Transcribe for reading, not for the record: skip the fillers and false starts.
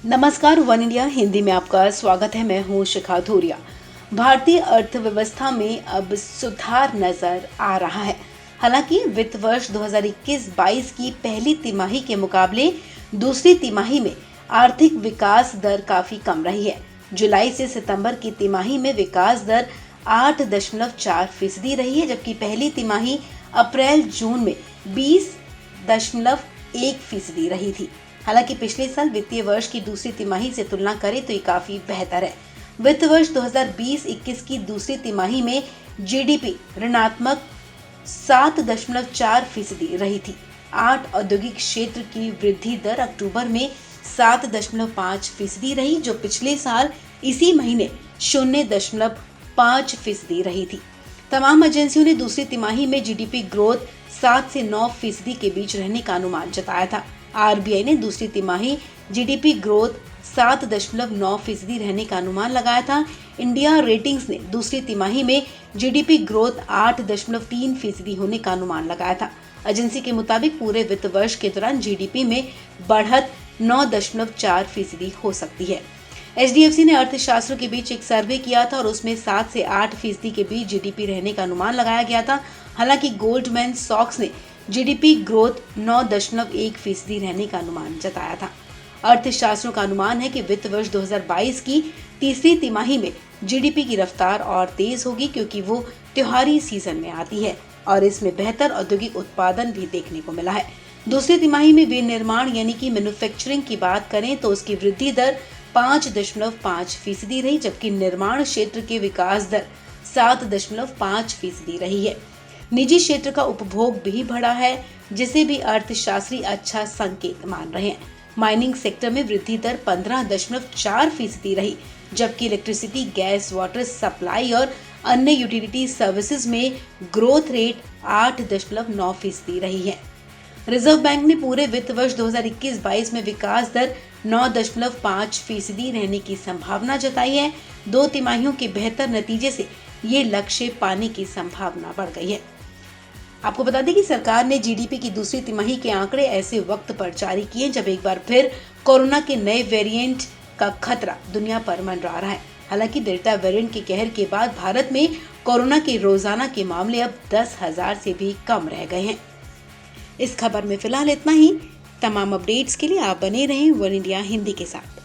नमस्कार, one India Hindi में आपका स्वागत है। मैं हूं शिखा धूरिया। भारतीय अर्थव्यवस्था में अब सुधार नजर आ रहा है। हालांकि वित्त वर्ष 2021-22 की पहली तिमाही के मुकाबले दूसरी तिमाही में आर्थिक विकास दर काफी कम रही है। जुलाई से सितंबर की तिमाही में विकास दर 8.4% रही है, जबकि पहली तिमाही अप्रैल जून में 20.1% रही थी। हालांकि पिछले साल वित्तीय वर्ष की दूसरी तिमाही से तुलना करें तो ये काफी बेहतर है। वित्त वर्ष 2020-21 की दूसरी तिमाही में जीडीपी ऋणात्मक 7.4% रही थी। 8 औद्योगिक क्षेत्र की वृद्धि दर अक्टूबर में 7.5% रही, जो पिछले साल इसी महीने 0.5% रही थी। तमाम एजेंसियों ने दूसरी तिमाही में जीडीपी ग्रोथ 7 से 9% के बीच रहने का अनुमान जताया था। आरबीआई ने दूसरी तिमाही जीडीपी ग्रोथ 7.9% रहने का अनुमान लगाया था। इंडिया रेटिंग्स ने दूसरी तिमाही में जीडीपी ग्रोथ 8.3% होने का अनुमान लगाया था। एजेंसी के मुताबिक पूरे वित्त वर्ष के दौरान जीडीपी में बढ़त 9.4% हो सकती है। एचडीएफसी ने अर्थशास्त्रियों के बीच एक सर्वे किया था और उसमें 7 से 8% के बीच जीडीपी रहने का अनुमान लगाया गया था। हालांकि गोल्डमैन सॉक्स ने जीडीपी ग्रोथ 9.1% रहने का अनुमान जताया था। अर्थशास्त्रियों का अनुमान है कि वित्त वर्ष 2022 की तीसरी तिमाही में जीडीपी की रफ्तार और तेज होगी, क्योंकि वो त्योहारी सीजन में आती है और इसमें बेहतर औद्योगिक उत्पादन भी देखने को मिला है। दूसरी तिमाही में विनिर्माण यानी कि मैन्युफैक्चरिंग की बात करें तो उसकी वृद्धि दर 5.5% रही, जबकि निर्माण क्षेत्र के विकास दर 7.5% रही है। निजी क्षेत्र का उपभोग भी बढ़ा है, जिसे भी अर्थशास्त्री अच्छा संकेत मान रहे हैं। माइनिंग सेक्टर में वृद्धि दर 15.4% रही, जबकि इलेक्ट्रिसिटी, गैस, वाटर सप्लाई और अन्य यूटिलिटी सर्विसेज में ग्रोथ रेट 8.9% रही है। रिजर्व बैंक ने पूरे वित्त वर्ष 2021-22 में विकास दर 9.5% रहने की संभावना जताई है। 2 तिमाहियों के बेहतर नतीजे से ये लक्ष्य पाने की संभावना बढ़ गई है। आपको बता दें कि सरकार ने जीडीपी की दूसरी तिमाही के आंकड़े ऐसे वक्त पर जारी किए जब एक बार फिर कोरोना के नए वेरिएंट का खतरा दुनिया पर मंडरा रहा है। हालांकि डेल्टा वेरिएंट के कहर के बाद भारत में कोरोना के रोजाना के मामले अब 10,000 से भी कम रह गए हैं। इस खबर में फिलहाल इतना ही। तमाम अपडेट्स के लिए आप बने रहें वन इंडिया हिंदी के साथ।